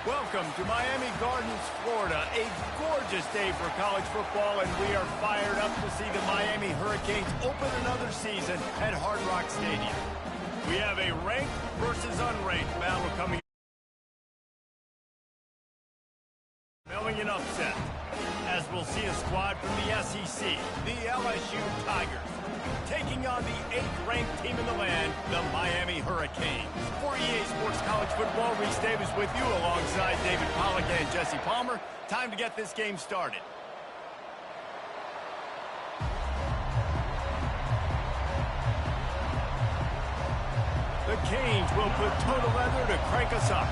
Welcome to Miami Gardens, Florida. A gorgeous day for college football, and we are fired up to see the Miami Hurricanes open another season at Hard Rock Stadium. We have a ranked versus unranked battle coming. Smelling an upset, as we'll see a squad from the SEC, the LSU Tigers, taking on the 8th-ranked team in the land, the Miami Hurricanes. For EA Sports College Football, Reese Davis with you alongside David Pollack and Jesse Palmer. Time to get this game started. The Canes will put total leather to crank us up.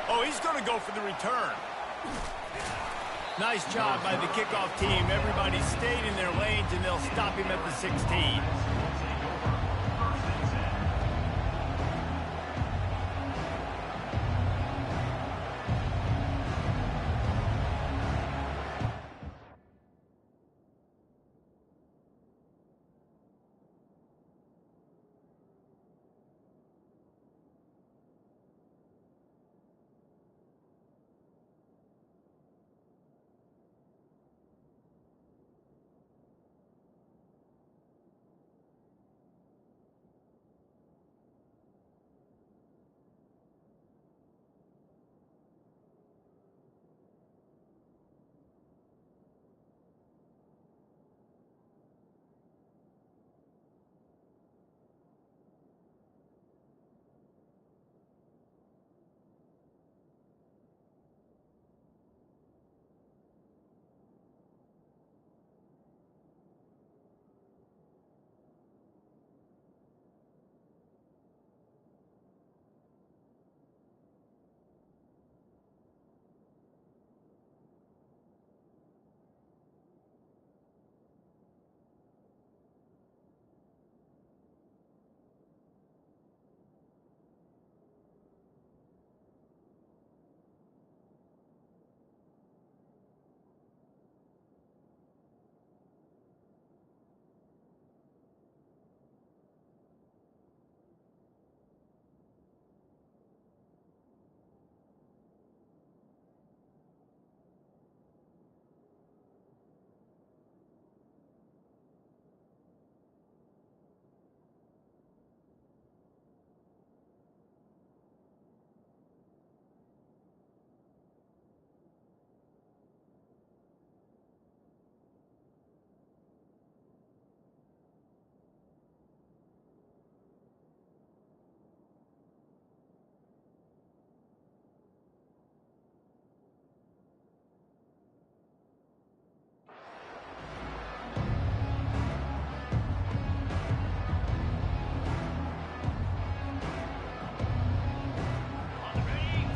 Oh, he's going to go for the return. Nice job by the kickoff team. Everybody stayed in their lanes, and they'll stop him at the 16.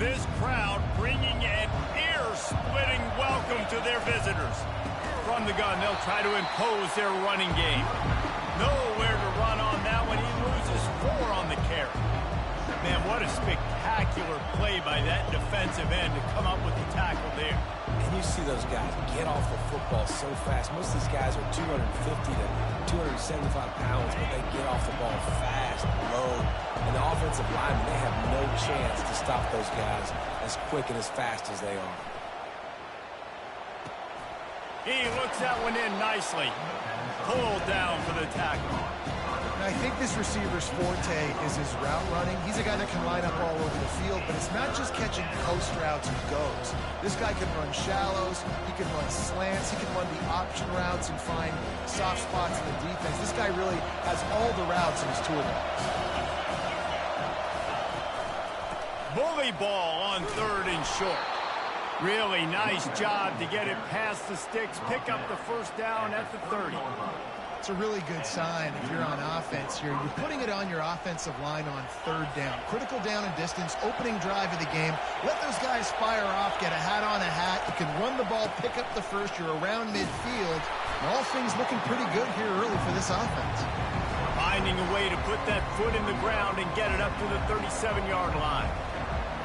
This crowd bringing an ear-splitting welcome to their visitors. From the gun, they'll try to impose their running game. Nowhere to run on that one. He loses 4 on the carry. Man, what a spectacular play by that defensive end to come up with the tackle there. And you see those guys get off the football so fast. Most of these guys are 250 to 275 pounds, but they get off the ball fast, low. And the offensive linemen, they have no chance to stop those guys as quick and as fast as they are. He looks that one in nicely. Pulled down for the tackle. And I think this receiver's forte is his route running. He's a guy that can line up all over the field, but it's not just catching coast routes and goes. This guy can run shallows, he can run slants, he can run the option routes and find soft spots in the defense. This guy really has all the routes in his toolbox. Bully ball on 3rd and short. Really nice job to get it past the sticks, pick up the first down at the 30. It's a really good sign if you're on offense here. You're putting it on your offensive line on 3rd down. Critical down and distance, opening drive of the game. Let those guys fire off, get a hat on a hat. You can run the ball, pick up the first. You're around midfield. And all things looking pretty good here early for this offense. Finding a way to put that foot in the ground and get it up to the 37-yard line.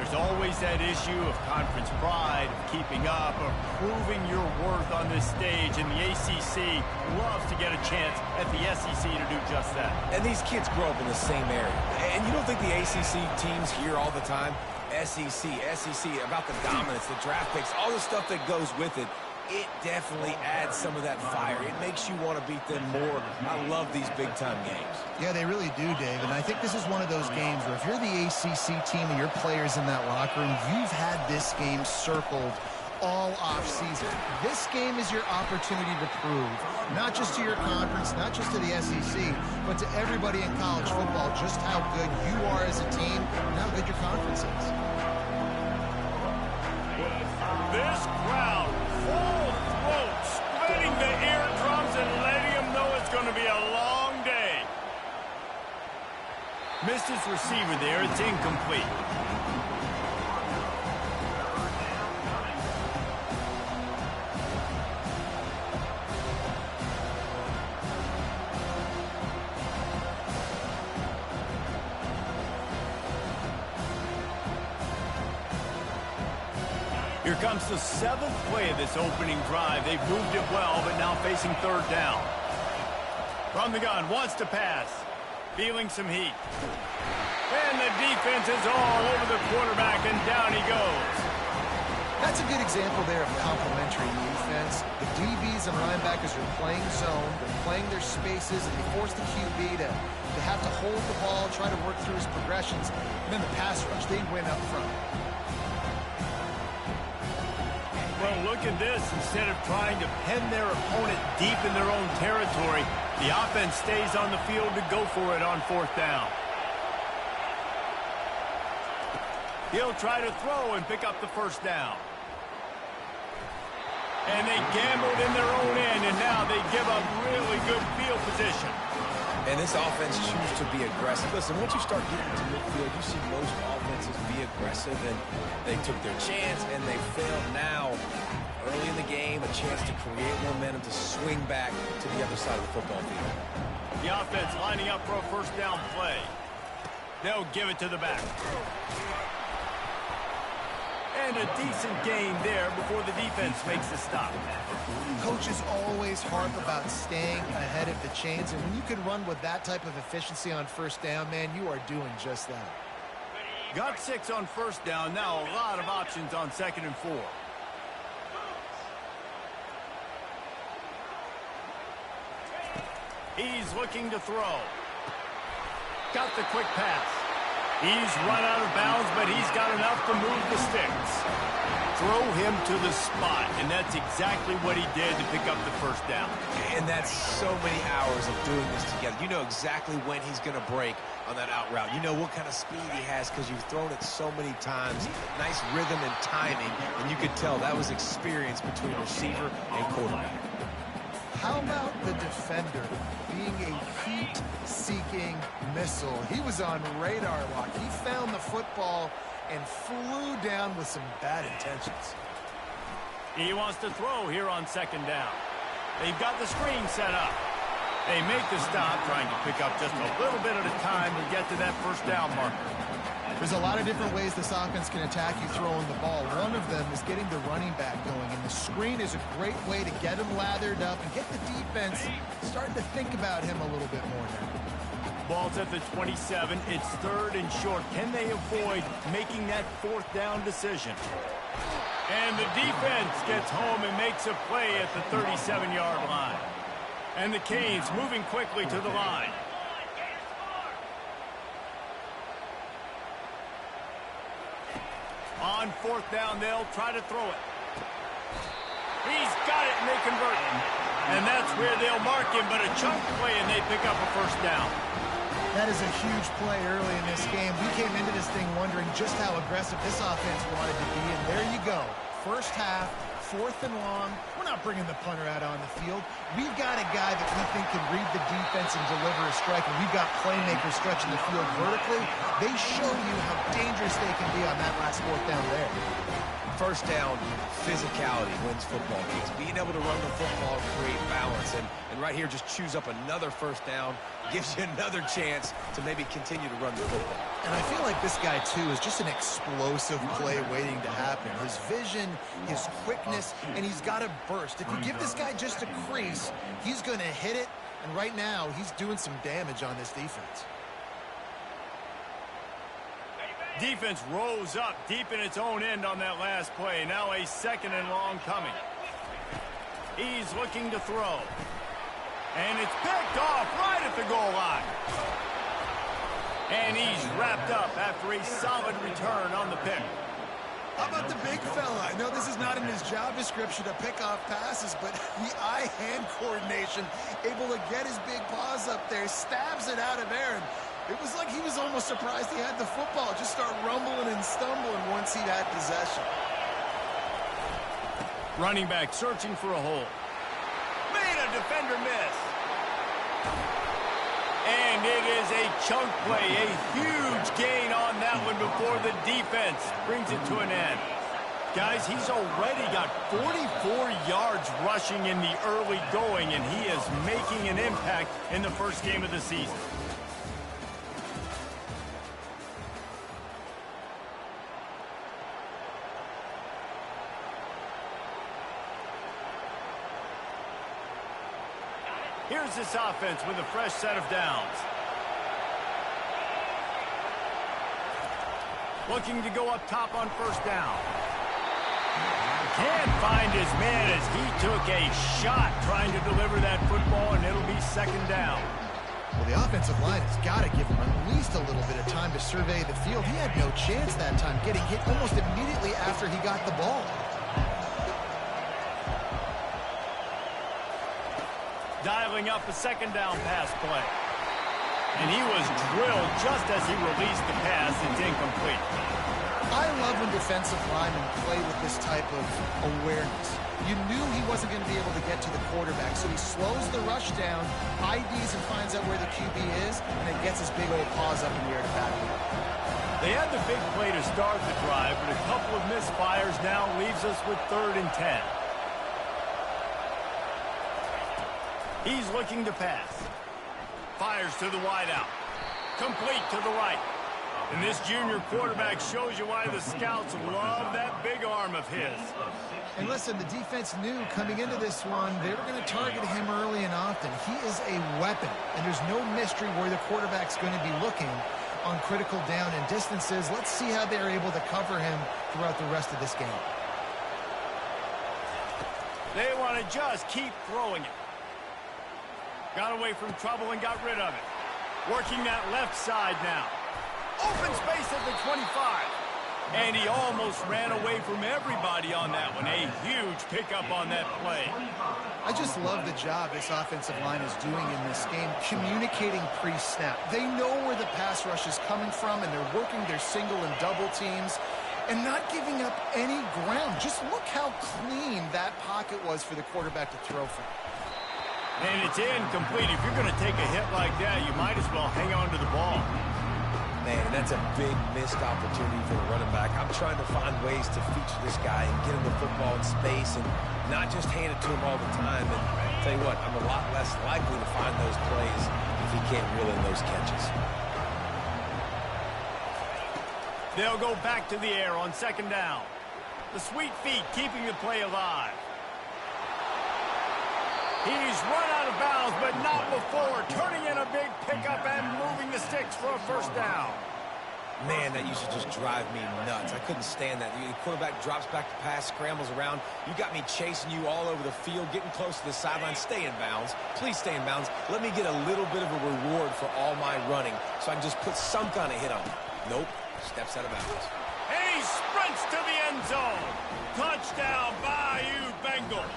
They're There's always that issue of conference pride, of keeping up, of proving your worth on this stage, and the ACC loves to get a chance at the SEC to do just that. And these kids grow up in the same area. And you don't think the ACC teams hear all the time, SEC, about the dominance, the draft picks, all the stuff that goes with it. It definitely adds some of that fire. It makes you want to beat them more. I love these big-time games. Yeah, they really do, Dave. And I think this is one of those games where if you're the ACC team and your players in that locker room, you've had this game circled all off-season. This game is your opportunity to prove, not just to your conference, not just to the SEC, but to everybody in college football, just how good you are as a team and how good your conference is. This crowd, full throat, splitting the eardrums and letting them know it's going to be a long day. Missed his receiver there. It's incomplete. Here comes the 7th play of this opening drive. They've moved it well, but now facing 3rd down. From the gun, wants to pass. Feeling some heat. And the defense is all over the quarterback, and down he goes. That's a good example there of complementary defense. The DBs and linebackers are playing zone, they're playing their spaces, and they force the QB to have to hold the ball, try to work through his progressions. And then the pass rush, they win up front. Well, look at this. Instead of trying to pen their opponent deep in their own territory, the offense stays on the field to go for it on 4th down. He'll try to throw and pick up the 1st down. And they gambled in their own end, and now they give up really good field position. And this offense chooses to be aggressive. Listen, once you start getting to midfield, you see most offenses be aggressive, and they took their chance, and they failed. Now, early in the game, a chance to create momentum to swing back to the other side of the football field. The offense lining up for a 1st down play. They'll give it to the back. And a decent gain there before the defense makes the stop. Coaches always harp about staying ahead of the chains, and when you can run with that type of efficiency on 1st down, man, you are doing just that. Got 6 on 1st down. Now a lot of options on 2nd and 4. He's looking to throw. Got the quick pass. He's run out of bounds, but he's got enough to move the sticks. Throw him to the spot, and that's exactly what he did to pick up the 1st down. And that's so many hours of doing this together. You know exactly when he's going to break on that out route. You know what kind of speed he has because you've thrown it so many times. Nice rhythm and timing, and you could tell that was experience between receiver and quarterback. How about the defender being a heat-seeking missile? He was on radar lock. He found the football and flew down with some bad intentions. He wants to throw here on 2nd down. They've got the screen set up. They make the stop, trying to pick up just a little bit at a time to get to that 1st down marker. There's a lot of different ways this offense can attack you throwing the ball. One of them is getting the running back going, and the screen is a great way to get him lathered up and get the defense starting to think about him a little bit more now. Ball's at the 27. It's 3rd and short. Can they avoid making that 4th down decision? And the defense gets home and makes a play at the 37-yard line. And the Canes moving quickly to the line. On 4th down, they'll try to throw it. He's got it, and they convert. And that's where they'll mark him, but a chunk play, and they pick up a 1st down. That is a huge play early in this game. We came into this thing wondering just how aggressive this offense wanted to be, and there you go. 1st half, 4th and long. We're not bringing the punter out on the field. We've got a guy that we think can read the defense and deliver a strike, and we've got playmakers stretching the field vertically. They show you how dangerous they can be on that last 4th down there. First down, physicality wins football games. Being able to run the football, create balance, and right here just choose up another first down, gives you another chance to maybe continue to run the football. And I feel like this guy, too, is just an explosive play waiting to happen. His vision, his quickness, and he's got a burst. If you give this guy just a crease, he's going to hit it, and right now he's doing some damage on this defense. Defense rose up deep in its own end on that last play. Now a 2nd and long coming. He's looking to throw. And it's picked off right at the goal line. And he's wrapped up after a solid return on the pick. How about the big fella? I know this is not in his job description to pick off passes, but the eye-hand coordination, able to get his big paws up there, stabs it out of Aaron. It was like he was almost surprised he had the football. Just start rumbling and stumbling once he had possession. Running back searching for a hole. Made a defender miss. And it is a chunk play, a huge gain on that one before the defense brings it to an end. Guys, he's already got 44 yards rushing in the early going, and he is making an impact in the first game of the season. Here's this offense with a fresh set of downs. Looking to go up top on first down. Can't find his man as he took a shot trying to deliver that football, and it'll be 2nd down. Well, the offensive line has got to give him at least a little bit of time to survey the field. He had no chance that time, getting hit almost immediately after he got the ball. Dialing up a 2nd down pass play. And he was drilled just as he released the pass. It's incomplete. I love when defensive linemen play with this type of awareness. You knew he wasn't going to be able to get to the quarterback, so he slows the rush down, IDs and finds out where the QB is, and then gets his big old paws up in the air to back him. They had the big play to start the drive, but a couple of misfires now leaves us with 3rd and 10. He's looking to pass. Fires to the wideout. Complete to the right. And this junior quarterback shows you why the scouts love that big arm of his. And listen, the defense knew coming into this one, they were going to target him early and often. He is a weapon, and there's no mystery where the quarterback's going to be looking on critical down and distances. Let's see how they're able to cover him throughout the rest of this game. They want to just keep throwing it. Got away from trouble and got rid of it. Working that left side now. Open space at the 25. And he almost ran away from everybody on that one. A huge pickup on that play. I just love the job this offensive line is doing in this game, communicating pre-snap. They know where the pass rush is coming from, and they're working their single and double teams and not giving up any ground. Just look how clean that pocket was for the quarterback to throw from. And it's incomplete. If you're going to take a hit like that, you might as well hang on to the ball. Man, that's a big missed opportunity for the running back. I'm trying to find ways to feature this guy and get him the football in space and not just hand it to him all the time. And I'll tell you what, I'm a lot less likely to find those plays if he can't reel in those catches. They'll go back to the air on 2nd down. The sweet feet keeping the play alive. He's run out of bounds, but not before. Turning in a big pickup and moving the sticks for a 1st down. Man, that used to just drive me nuts. I couldn't stand that. The quarterback drops back to pass, scrambles around. You got me chasing you all over the field, getting close to the sideline. Stay in bounds. Please stay in bounds. Let me get a little bit of a reward for all my running so I can just put some kind of hit on him. Nope. Steps out of bounds. And he sprints to the end zone. Touchdown, Bayou Bengals.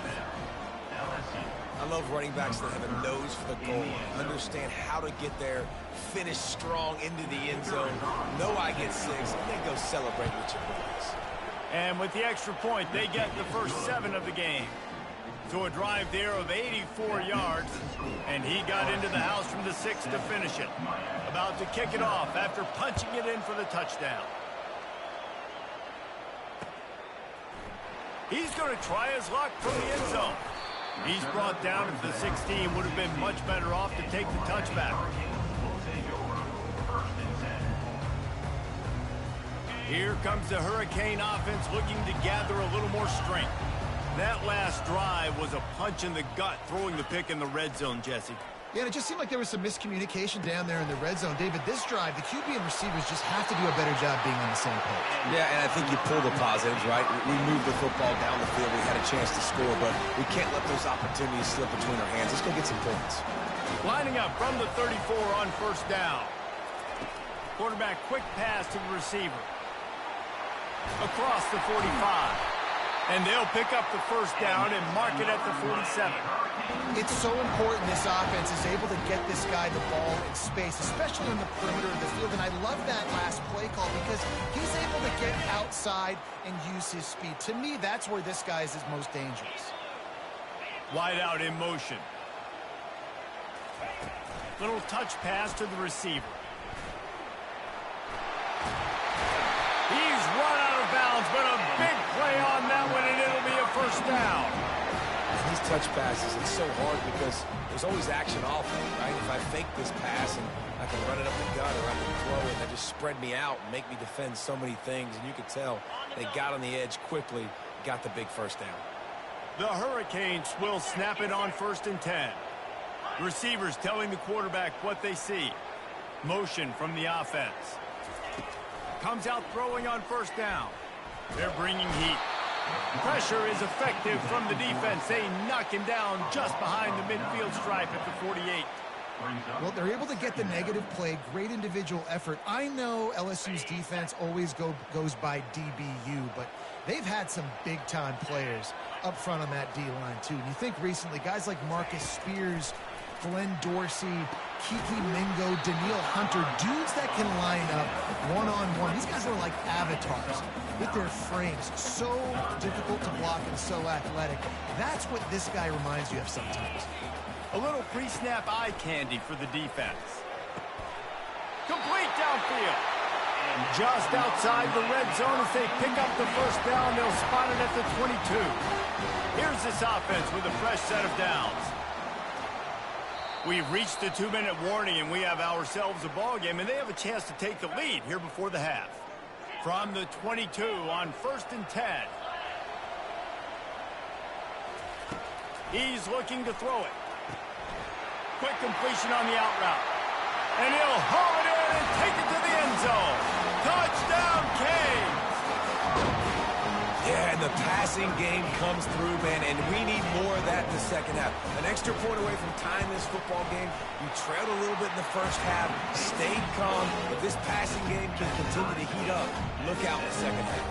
I love running backs that have a nose for the goal, understand how to get there, finish strong into the end zone, know I get 6, and then go celebrate with your boys. And with the extra point, they get the first 7 of the game. So a drive there of 84 yards, and he got into the house from the 6 to finish it. About to kick it off after punching it in for the touchdown. He's going to try his luck from the end zone. He's brought down at the 16. Would have been much better off to take the touchback. Here comes the Hurricane offense looking to gather a little more strength. That last drive was a punch in the gut, throwing the pick in the red zone, Jesse. Yeah, and it just seemed like there was some miscommunication down there in the red zone. David, this drive, the QB and receivers just have to do a better job being on the same page. Yeah, and I think you pull the positives, right? We moved the football down the field. We had a chance to score, but we can't let those opportunities slip between our hands. Let's go get some points. Lining up from the 34 on first down. Quarterback quick pass to the receiver. Across the 45. And they'll pick up the first down and mark it at the 47. It's so important this offense is able to get this guy the ball in space, especially on the perimeter of the field. And I love that last play call because he's able to get outside and use his speed. To me, that's where this guy is his most dangerous. Wide out in motion. Little touch pass to the receiver. He's run out of bounds, but a big play on that one, and it'll be a first down. These touch passes, it's so hard because there's always action off of it, right? If I fake this pass and I can run it up the gut or I can throw it, they just spread me out and make me defend so many things. And you could tell they got on the edge quickly, got the big first down. The Hurricanes will snap it on 1st and 10. Receivers telling the quarterback what they see. Motion from the offense. Comes out throwing on first down. They're bringing heat. Pressure is effective from the defense. They knock him down just behind the midfield stripe at the 48. Well, they're able to get the negative play. Great individual effort. I know LSU's defense always goes by DBU, but they've had some big-time players up front on that D-line, too. And you think recently, guys like Marcus Spears, Glenn Dorsey, Kiki Mingo, Daniil Hunter, dudes that can line up one-on-one. These guys are like avatars with their frames. So difficult to block and so athletic. That's what this guy reminds you of sometimes. A little pre-snap eye candy for the defense. Complete downfield. And just outside the red zone as they pick up the first down, they'll spot it at the 22. Here's this offense with a fresh set of downs. We've reached the 2-minute warning, and we have ourselves a ball game, and they have a chance to take the lead here before the half. From the 22 on 1st and 10. He's looking to throw it. Quick completion on the out route. And he'll haul it in and take it to the end zone. Touchdown, Canes! Yeah, and the passing game comes through, man, and we need more of that in the second half. An extra point away from tying this football game. You trailed a little bit in the first half, stayed calm. If this passing game can continue to heat up, look out in the second half.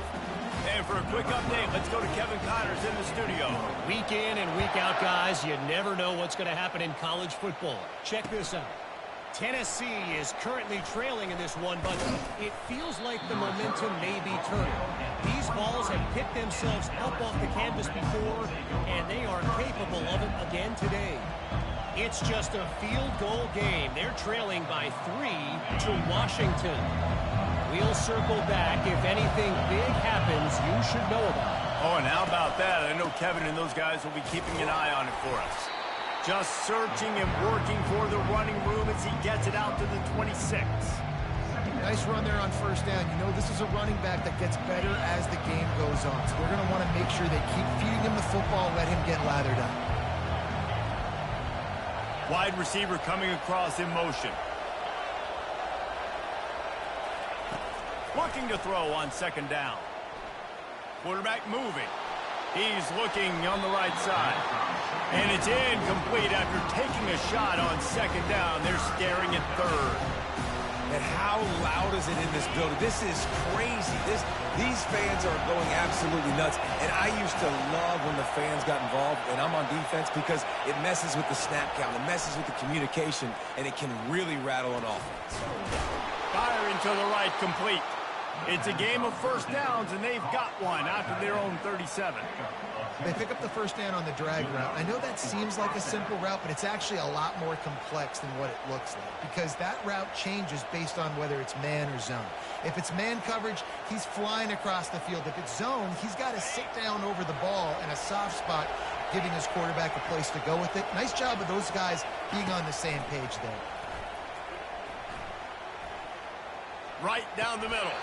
And for a quick update, let's go to Kevin Connors in the studio. Week in and week out, guys, you never know what's going to happen in college football. Check this out. Tennessee is currently trailing in this one, but it feels like the momentum may be turning. These balls have picked themselves up off the canvas before, and they are capable of it again today. It's just a field goal game. They're trailing by 3 to Washington. We'll circle back. If anything big happens, you should know about it. Oh, and how about that? I know Kevin and those guys will be keeping an eye on it for us. Just searching and working for the running room as he gets it out to the 26. Nice run there on first down. You know, this is a running back that gets better as the game goes on. So they're going to want to make sure they keep feeding him the football and let him get lathered up. Wide receiver coming across in motion. Looking to throw on 2nd down. Quarterback moving. He's looking on the right side. And it's incomplete after taking a shot on 2nd down. They're staring at 3rd. And how loud is it in this building? This is crazy. These fans are going absolutely nuts. And I used to love when the fans got involved, and I'm on defense, because it messes with the snap count. It messes with the communication, and it can really rattle an offense. Firing to the right, complete. It's a game of first downs, and they've got one after their own 37. They pick up the first down on the drag route. I know that seems like a simple route, but it's actually a lot more complex than what it looks like because that route changes based on whether it's man or zone. If it's man coverage, he's flying across the field. If it's zone, he's got to sit down over the ball in a soft spot, giving his quarterback a place to go with it. Nice job of those guys being on the same page there. Right down the middle.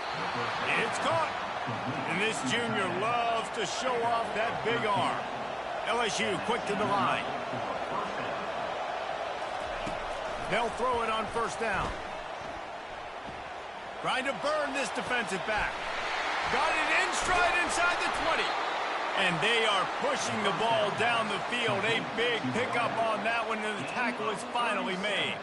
It's caught. And this junior loves to show off that big arm. LSU quick to the line. They'll throw it on first down. Trying to burn this defensive back. Got it in stride inside the 20. And they are pushing the ball down the field. A big pickup on that one, and the tackle is finally made.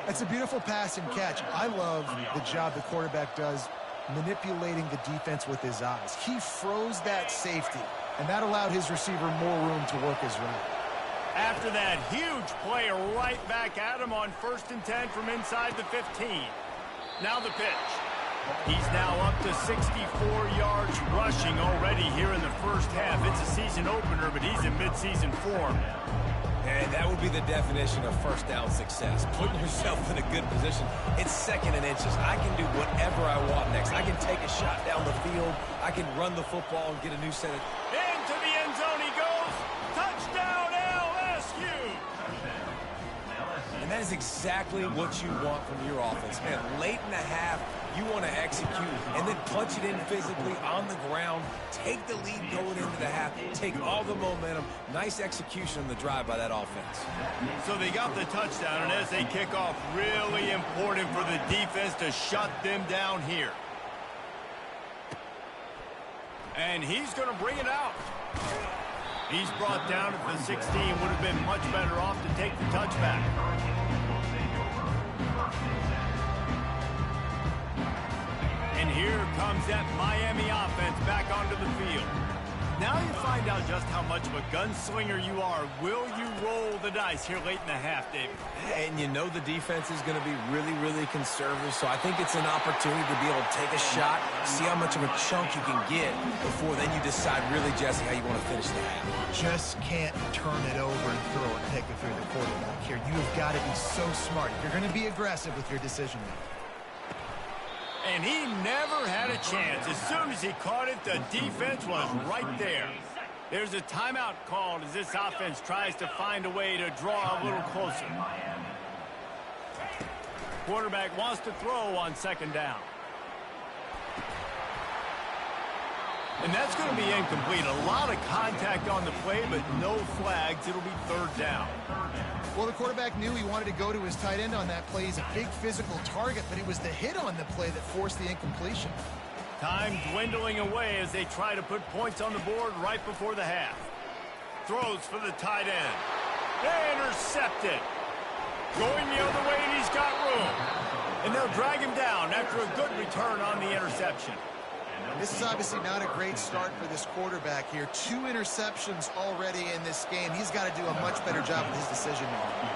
It's a beautiful pass and catch. I love the job the quarterback does manipulating the defense with his eyes. He froze that safety, and that allowed his receiver more room to work his route. After that huge play, right back at him on 1st and 10 from inside the 15. Now the pitch. He's now up to 64 yards rushing already here in the first half. It's a season opener, but he's in midseason form. And that would be the definition of first down success. Putting yourself in a good position. It's 2nd and inches. I can do whatever I want next. I can take a shot down the field. I can run the football and get a new set of... Into the end zone he goes. Touchdown LSU. And that is exactly what you want from your offense. Man, late in the half, you want to execute and then punch it in physically on the ground, take the lead going into the half, take all the momentum. Nice execution on the drive by that offense. So they got the touchdown, and as they kick off, really important for the defense to shut them down here. And he's going to bring it out. He's brought down at the 16. Would have been much better off to take the touchback. And here comes that Miami offense back onto the field. Now you find out just how much of a gunslinger you are. Will you roll the dice here late in the half, David? And you know the defense is going to be really, really conservative, so I think it's an opportunity to be able to take a shot, see how much of a chunk you can get before then you decide really, Jesse, how you want to finish the half. Just can't turn it over and throw it, take it through the quarterback here. You've got to be so smart. You're going to be aggressive with your decision making. And he never had a chance. As soon as he caught it, the defense was right there. There's a timeout called as this offense tries to find a way to draw a little closer. Quarterback wants to throw on 2nd down. And that's going to be incomplete. A lot of contact on the play, but no flags. It'll be 3rd down. Well, the quarterback knew he wanted to go to his tight end on that play. He's a big physical target, but it was the hit on the play that forced the incompletion. Time dwindling away as they try to put points on the board right before the half. Throws for the tight end. Intercepted. Going the other way, and he's got room. And they'll drag him down after a good return on the interception. This is obviously not a great start for this quarterback here. 2 interceptions already in this game. He's got to do a much better job with his decision making.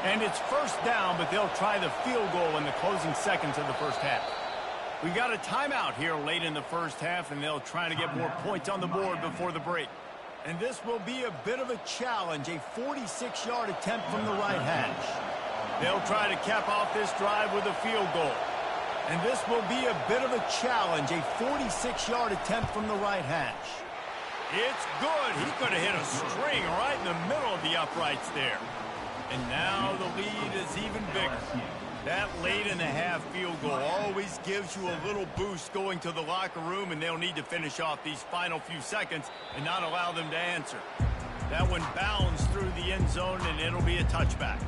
And it's 1st down, but they'll try the field goal in the closing seconds of the first half. We've got a timeout here late in the first half, and they'll try to get more points on the board before the break. And this will be a bit of a challenge, a 46-yard attempt from the right hash. They'll try to cap off this drive with a field goal. And this will be a bit of a challenge, a 46-yard attempt from the right hash. It's good. He could have hit a string right in the middle of the uprights there. And now the lead is even bigger. That late in the half field goal always gives you a little boost going to the locker room, and they'll need to finish off these final few seconds and not allow them to answer. That one bounds through the end zone, and it'll be a touchback.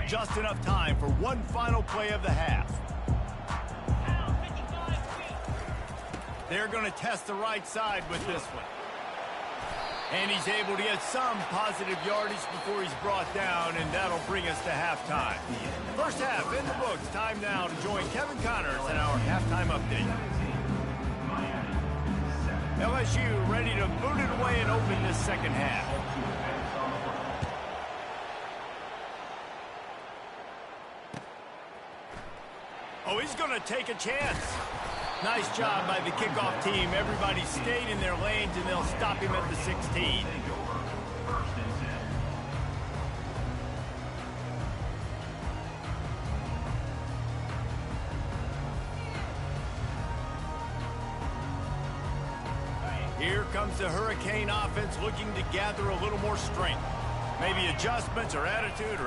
Just enough time for one final play of the half. They're going to test the right side with this one. And he's able to get some positive yardage before he's brought down, and that'll bring us to halftime. First half in the books. Time now to join Kevin Connors in our halftime update. LSU ready to boot it away and open this second half. He's going to take a chance. Nice job by the kickoff team. Everybody stayed in their lanes, and they'll stop him at the 16. Here comes the Hurricane offense looking to gather a little more strength. Maybe adjustments or attitude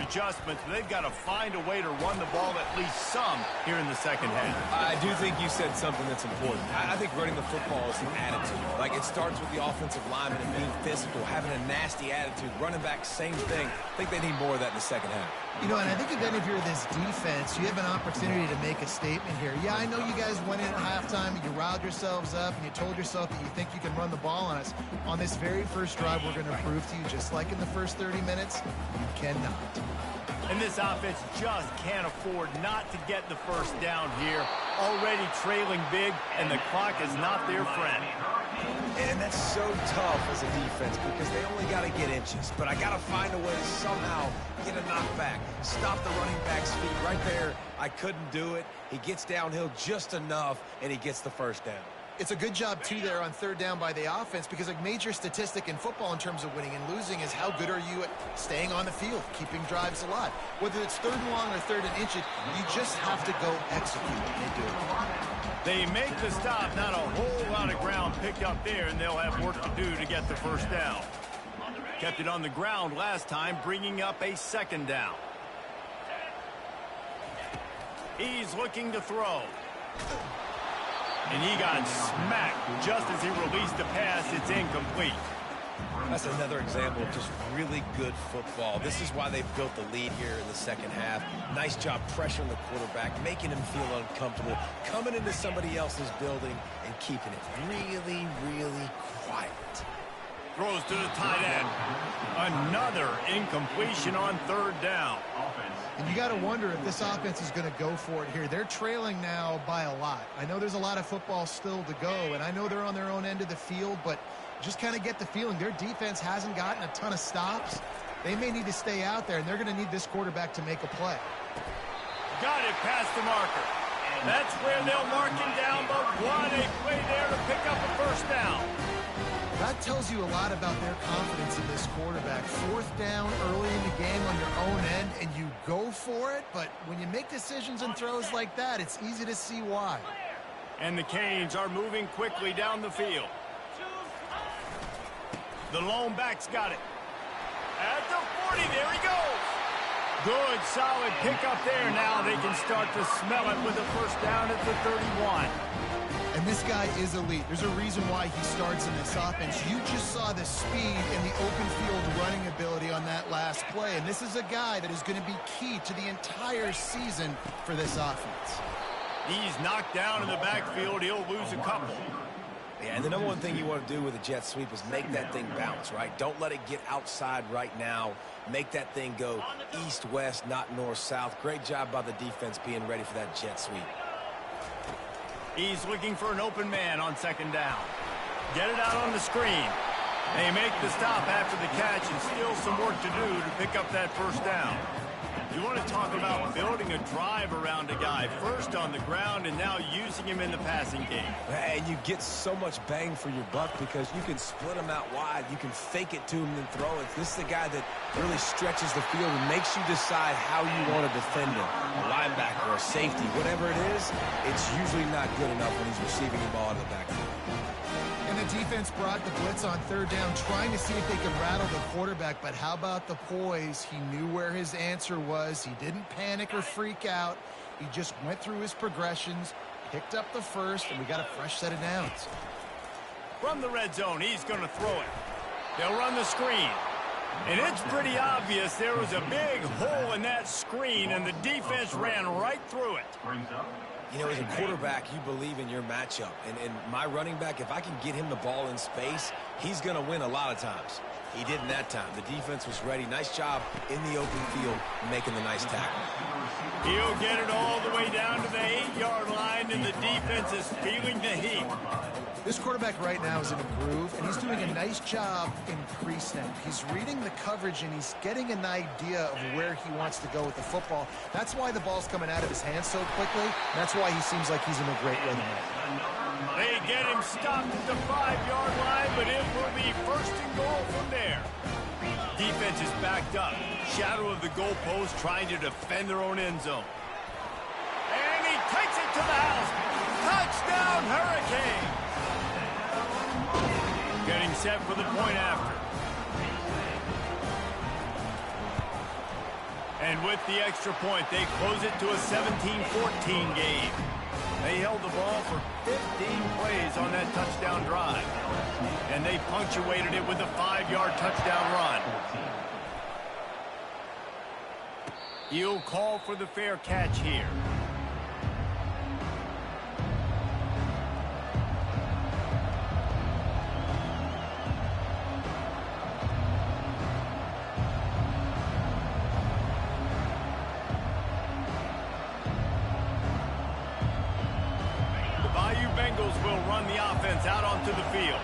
adjustments, but they've got to find a way to run the ball at least some here in the second half. I do think you said something that's important. I think running the football is an attitude. Like, it starts with the offensive lineman and being physical, having a nasty attitude. Running back, same thing. I think they need more of that in the second half. You know, and I think again, if you're this defense, you have an opportunity to make a statement here. Yeah, I know you guys went in at halftime and you riled yourselves up and you told yourself that you think you can run the ball on us. On this very first drive, we're going to prove to you, just like in the first 30 minutes, you cannot. And this offense just can't afford not to get the first down here. Already trailing big, and the clock is not their friend. And that's so tough as a defense because they only got to get inches. But I got to find a way to somehow get a knockback, stop the running back's feet right there. I couldn't do it. He gets downhill just enough, and he gets the first down. It's a good job, too, there on third down by the offense because a major statistic in football in terms of winning and losing is how good are you at staying on the field, keeping drives alive. Whether it's third and long or third and inches, you just have to go execute, and they do it. They make the stop, not a whole lot of ground picked up there, and they'll have work to do to get the first down. Kept it on the ground last time, bringing up a second down. He's looking to throw. And he got smacked just as he released the pass. It's incomplete. That's another example of just really good football. This is why they've built the lead here in the second half. Nice job pressuring the quarterback, making him feel uncomfortable, coming into somebody else's building and keeping it really, really quiet. Throws to the tight end. Another incompletion on third down. And you got to wonder if this offense is going to go for it here. They're trailing now by a lot. I know there's a lot of football still to go, and I know they're on their own end of the field, but just kind of get the feeling their defense hasn't gotten a ton of stops. They may need to stay out there, and they're going to need this quarterback to make a play. Got it past the marker. That's where they'll mark him down, but what a play there to pick up a first down. That tells you a lot about their confidence in this quarterback. Fourth down early in the game on your own end, and you go for it, but when you make decisions and throws like that, it's easy to see why. And the Canes are moving quickly down the field. The lone back's got it. At the 40, there he goes. Good, solid pickup there. Now they can start to smell it with a first down at the 31. And this guy is elite. There's a reason why he starts in this offense. You just saw the speed and the open field running ability on that last play. And this is a guy that is going to be key to the entire season for this offense. He's knocked down in the backfield. He'll lose a couple. Yeah, and the number one thing you want to do with a jet sweep is make that thing bounce, right? Don't let it get outside right now. Make that thing go east-west, not north-south. Great job by the defense being ready for that jet sweep. He's looking for an open man on second down. Get it out on the screen. They make the stop after the catch and still some work to do to pick up that first down. You want to talk about building a drive around a guy, first on the ground and now using him in the passing game. And you get so much bang for your buck because you can split him out wide. You can fake it to him and throw it. This is the guy that really stretches the field and makes you decide how you want to defend him. A linebacker, a safety, whatever it is, it's usually not good enough when he's receiving the ball out of the backfield. And the defense brought the blitz on third down, trying to see if they could rattle the quarterback. But how about the poise? He knew where his answer was. He didn't panic or freak out. He just went through his progressions, picked up the first, and we got a fresh set of downs. From the red zone, he's going to throw it. They'll run the screen. And it's pretty obvious there was a big hole in that screen, and the defense ran right through it. You know, as a quarterback, you believe in your matchup. And my running back, if I can get him the ball in space, he's going to win a lot of times. He didn't that time. The defense was ready. Nice job in the open field making the nice tackle. He'll get it all the way down to the 8-yard line, and the defense is feeling the heat. This quarterback right now is in a groove, and he's doing a nice job in pre-snap. He's reading the coverage, and he's getting an idea of where he wants to go with the football. That's why the ball's coming out of his hands so quickly. That's why he seems like he's in a great rhythm. They get him stopped at the 5-yard line, but it will be first and goal from there. Defense is backed up. Shadow of the goalpost trying to defend their own end zone. And he takes it to the house. Touchdown, Hurricane! Getting set for the point after. And with the extra point, they close it to a 17-14 game. They held the ball for 15 plays on that touchdown drive. And they punctuated it with a 5-yard touchdown run. He'll call for the fair catch here. Will run the offense out onto the field.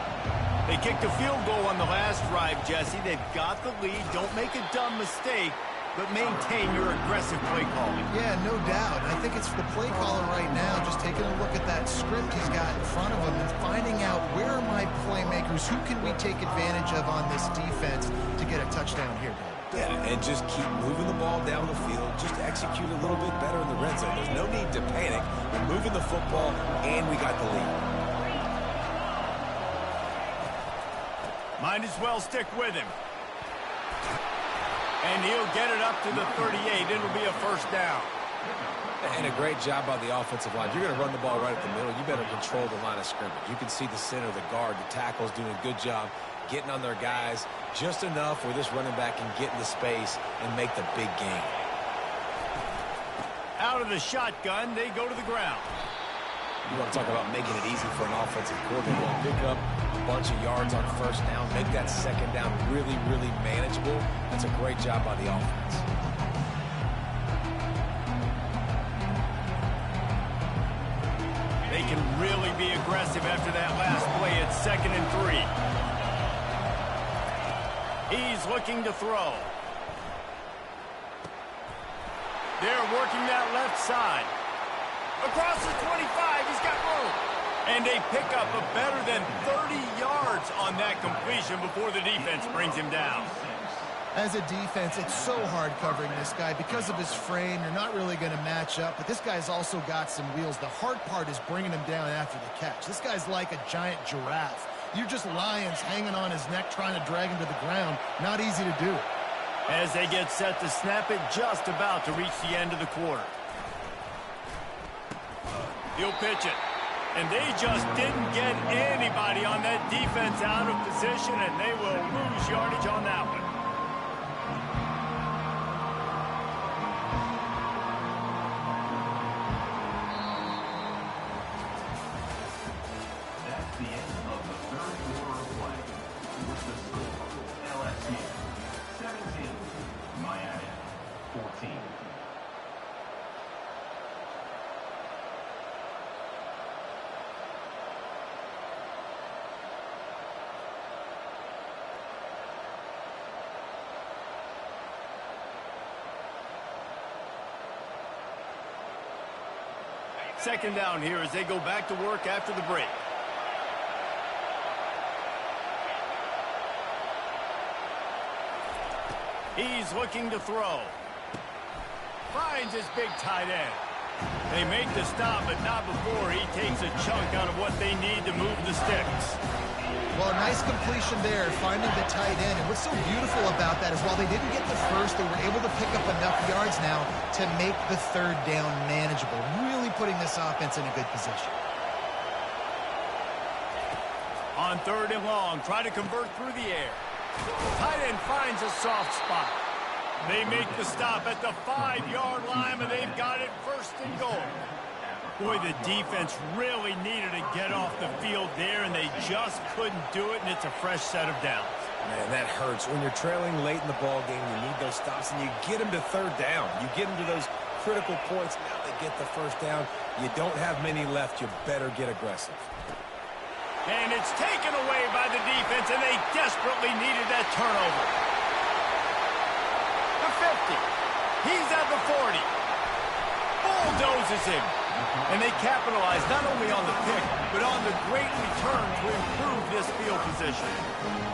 They kicked a field goal on the last drive, Jesse. They've got the lead. Don't make a dumb mistake, but maintain your aggressive play calling. Yeah, no doubt. I think it's the play caller right now just taking a look at that script he's got in front of him and finding out where are my playmakers, who can we take advantage of on this defense to get a touchdown here, Dave? Yeah, and just keep moving the ball down the field. Just execute a little bit better in the red zone. There's no need to panic. We're moving the football, and we got the lead. Might as well stick with him. And he'll get it up to the 38. It'll be a first down. And a great job by the offensive line. You're going to run the ball right at the middle. You better control the line of scrimmage. You can see the center, the guard, the tackles doing a good job getting on their guys just enough where this running back can get into space and make the big gain. Out of the shotgun, they go to the ground. You want to talk about making it easy for an offensive coordinator to pick up a bunch of yards on first down, make that second down really, really manageable. That's a great job by the offense. They can really be aggressive after that last play. It's 2nd and 3. He's looking to throw. They're working that left side. Across the 25, he's got room. And they pick up a better than 30 yards on that completion before the defense brings him down. As a defense, it's so hard covering this guy. Because of his frame, you're not really going to match up. But this guy's also got some wheels. The hard part is bringing him down after the catch. This guy's like a giant giraffe. You're just lions hanging on his neck trying to drag him to the ground. Not easy to do. As they get set to snap it, just about to reach the end of the quarter. He'll pitch it. And they just didn't get anybody on that defense out of position, and they will lose yardage on that one. That's the end of the third quarter of play. With the score, LSU 17, Miami 14. Second down here as they go back to work after the break. He's looking to throw. Finds his big tight end. They make the stop, but not before he takes a chunk out of what they need to move the sticks. Well, nice completion there, finding the tight end. And what's so beautiful about that is while they didn't get the first, they were able to pick up enough yards now to make the third down manageable, really putting this offense in a good position. On 3rd and long, try to convert through the air. Tight end finds a soft spot. They make the stop at the 5-yard line, but they've got it 1st and goal. Boy, the defense really needed to get off the field there, and they just couldn't do it, and it's a fresh set of downs. Man, that hurts. When you're trailing late in the ball game, you need those stops, and you get them to 3rd down. You get them to those critical points. Now they get the 1st down. You don't have many left. You better get aggressive. And it's taken away by the defense, and they desperately needed that turnover. The 50. He's at the 40. Bulldozes him. And they capitalize not only on the pick, but on the great return to improve this field position.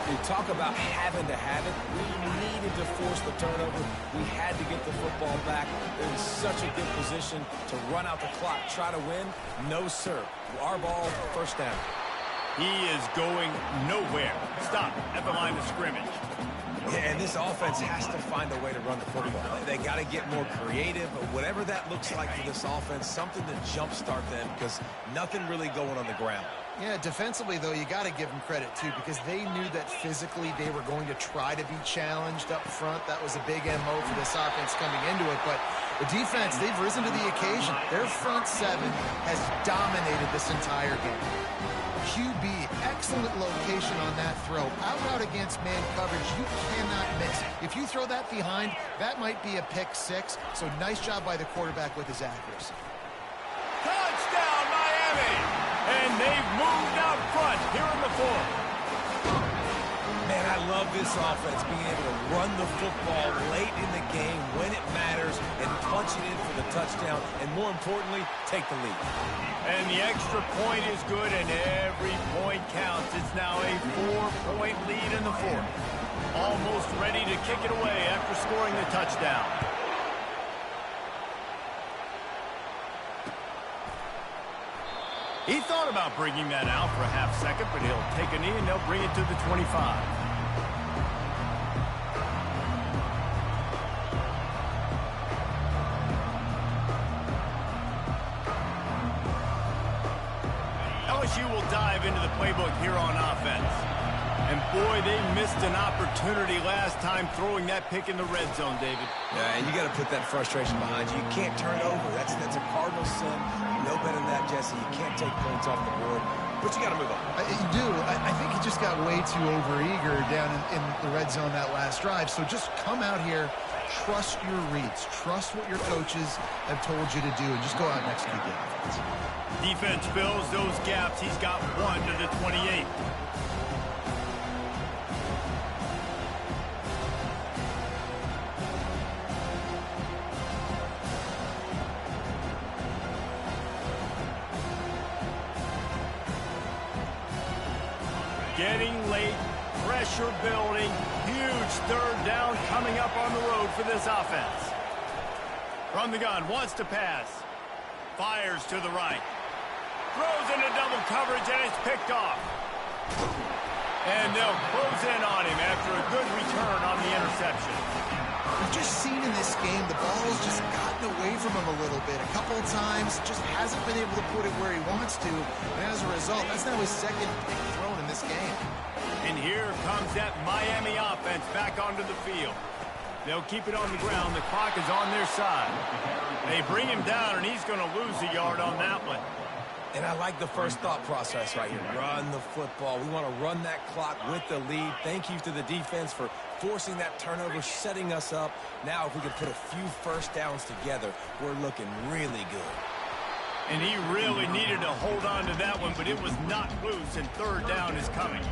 You talk about having to have it. We needed to force the turnover. We had to get the football back. They're in such a good position to run out the clock, try to win. No, sir. Our ball, first down. He is going nowhere. Stop at the line of scrimmage. Yeah, and this offense has to find a way to run the football. They got to get more creative, but whatever that looks like to this offense, something to jumpstart them because nothing really going on the ground. Yeah, defensively, though, you got to give them credit, too, because they knew that physically they were going to try to be challenged up front. That was a big MO for this offense coming into it. But the defense, they've risen to the occasion. Their front seven has dominated this entire game. QB, excellent location on that throw. Out against man coverage, you cannot miss. If you throw that behind, that might be a pick six. So nice job by the quarterback with his accuracy. Touchdown, Miami! And they've moved out front here in the fourth. Man, I love this offense, being able to run the football late in the game when it matters and punch it in for the touchdown, and more importantly, take the lead. And the extra point is good, and every point counts. It's now a 4-point lead in the fourth. Almost ready to kick it away after scoring the touchdown. He thought about bringing that out for a half second, but he'll take a knee and they'll bring it to the 25. LSU will dive into the playbook here on offense. And boy, they missed an opportunity last time throwing that pick in the red zone, David. Yeah, and you got to put that frustration behind you. You can't turn it over. That's a cardinal sin. You know better than that, Jesse. You can't take points off the board. But you got to move on. You do. I think he just got way too overeager down in the red zone that last drive. So just come out here, trust your reads. Trust what your coaches have told you to do, and just go out and execute the offense. Defense fills those gaps. He's got one to the 28. Getting late, pressure building, huge third down coming up on the road for this offense. From the gun, wants to pass. Fires to the right. Throws into double coverage, and it's picked off. And they'll close in on him after a good return on the interception. We've just seen in this game the ball has just gotten away from him a little bit. A couple of times, just hasn't been able to put it where he wants to. And as a result, that's now his second pick thrown in this game. And here comes that Miami offense back onto the field. They'll keep it on the ground. The clock is on their side. They bring him down, and he's going to lose a yard on that one. And I like the first thought process right here. Run the football. We want to run that clock with the lead. Thank you to the defense for forcing that turnover, setting us up. Now if we can put a few first downs together, we're looking really good. And he really needed to hold on to that one, but it was not loose, and third down is coming.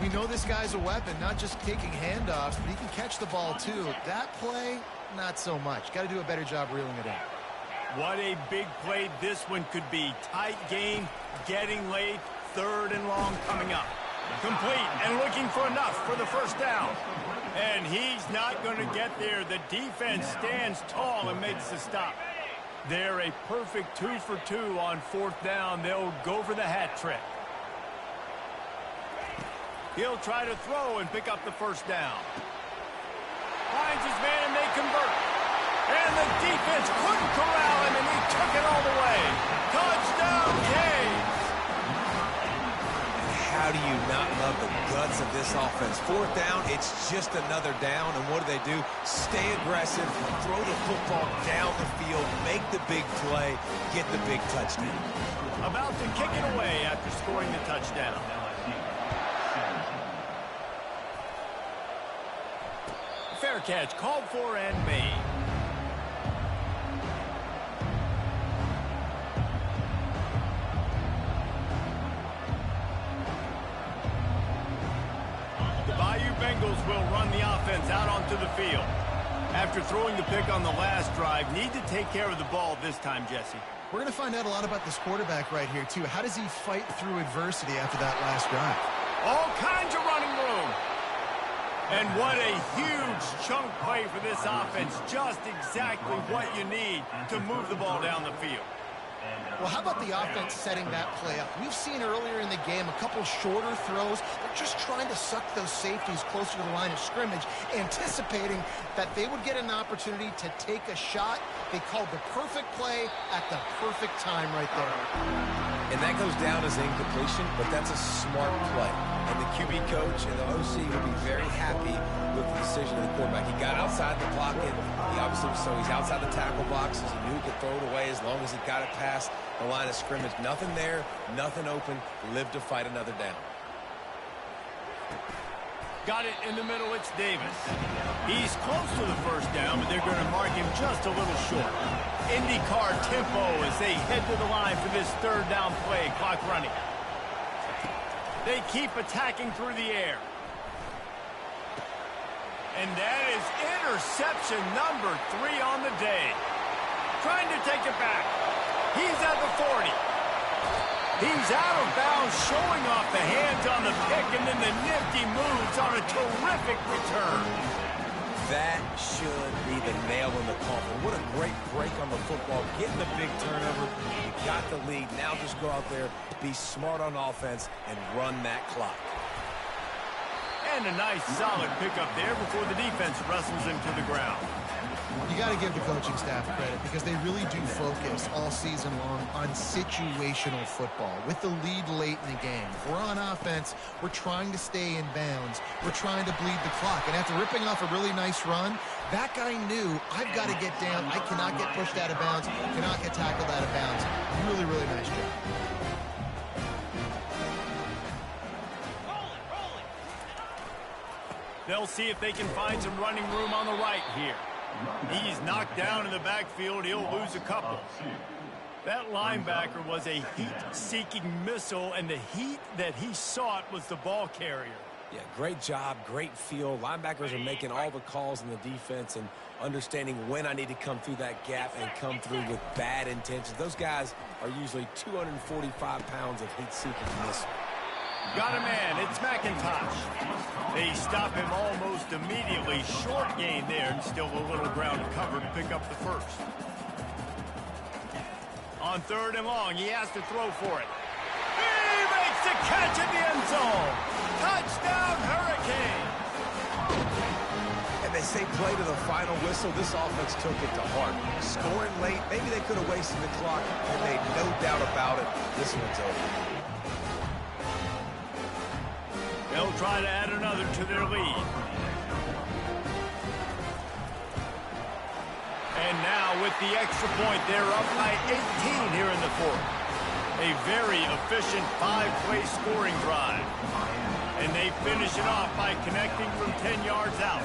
We know this guy's a weapon, not just kicking handoffs, but he can catch the ball too. That play, not so much. Got to do a better job reeling it in. What a big play this one could be. Tight game, getting late, third and long coming up. Complete and looking for enough for the first down. And he's not going to get there. The defense stands tall and makes the stop. They're a perfect 2 for 2 on fourth down. They'll go for the hat trick. He'll try to throw and pick up the first down. Finds his man and they convert. And the defense couldn't corral him, and he took it all the way. Touchdown, Canes! How do you not love the guts of this offense? Fourth down, it's just another down, and what do? Stay aggressive, throw the football down the field, make the big play, get the big touchdown. About to kick it away after scoring the touchdown. Fair catch, called for and made. to the field. After throwing the pick on the last drive, need to take care of the ball this time, Jesse. We're going to find out a lot about this quarterback right here, too. How does he fight through adversity after that last drive? All kinds of running room. And what a huge chunk play for this offense. Just exactly what you need to move the ball down the field. Well, how about the offense setting that play up? We've seen earlier in the game a couple shorter throws. They're just trying to suck those safeties closer to the line of scrimmage, anticipating that they would get an opportunity to take a shot. They called the perfect play at the perfect time right there. And that goes down as incompletion, but that's a smart play. And the QB coach and the OC will be very happy with the decision of the quarterback. He got outside the pocket. He obviously, so he's outside the tackle boxes. He knew he could throw it away as long as he got it past the line of scrimmage. Nothing there, nothing open. Live to fight another down. Got it in the middle, it's Davis. He's close to the first down, but they're going to mark him just a little short. IndyCar tempo as they head to the line for this third down play, clock running. They keep attacking through the air. And that is interception number 3 on the day. Trying to take it back. He's at the 40. He's out of bounds, showing off the hands on the pick, and then the nifty moves on a terrific return. That should be the nail in the coffin. What a great break on the football. Getting the big turnover. You got the lead. Now just go out there, be smart on offense, and run that clock. And a nice solid pickup there before the defense wrestles him to the ground. You got to give the coaching staff credit because they really do focus all season long on situational football. With the lead late in the game, if we're on offense, we're trying to stay in bounds. We're trying to bleed the clock. And after ripping off a really nice run, that guy knew, I've got to get down. I cannot get pushed out of bounds, cannot get tackled out of bounds. Really, really nice job. They'll see if they can find some running room on the right here. He's knocked down in the backfield. He'll lose a couple. That linebacker was a heat-seeking missile, and the heat that he sought was the ball carrier. Yeah, great job, great feel. Linebackers are making all the calls in the defense and understanding when I need to come through that gap and come through with bad intentions. Those guys are usually 245 pounds of heat-seeking missile. Got a man. It's McIntosh. They stop him almost immediately. Short gain there, and still a little ground to cover to pick up the first. On 3rd and long, he has to throw for it. He makes the catch in the end zone. Touchdown, Hurricane. And they say play to the final whistle. This offense took it to heart. Scoring late, maybe they could have wasted the clock. They made no doubt about it. This one's over. They'll try to add another to their lead. And now with the extra point, they're up by 18 here in the 4th. A very efficient 5-play scoring drive. And they finish it off by connecting from 10 yards out.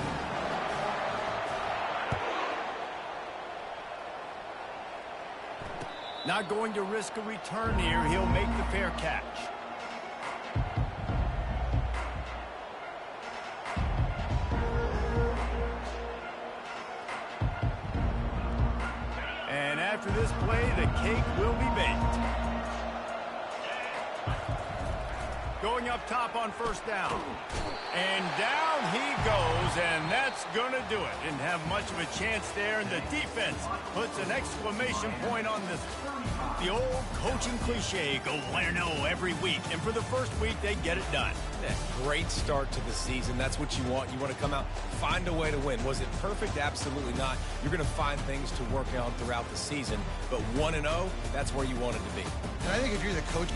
Not going to risk a return here. He'll make the fair catch. And after this play, the cake will be baked. Going up top on 1st down. And down he goes, and that's going to do it. Didn't have much of a chance there, and the defense puts an exclamation point on this. The old coaching cliche, go win or no every week. And for the first week, they get it done. Yeah, great start to the season. That's what you want. You want to come out, find a way to win. Was it perfect? Absolutely not. You're going to find things to work on throughout the season. But 1-0, that's where you want it to be. And I think if you're the coach...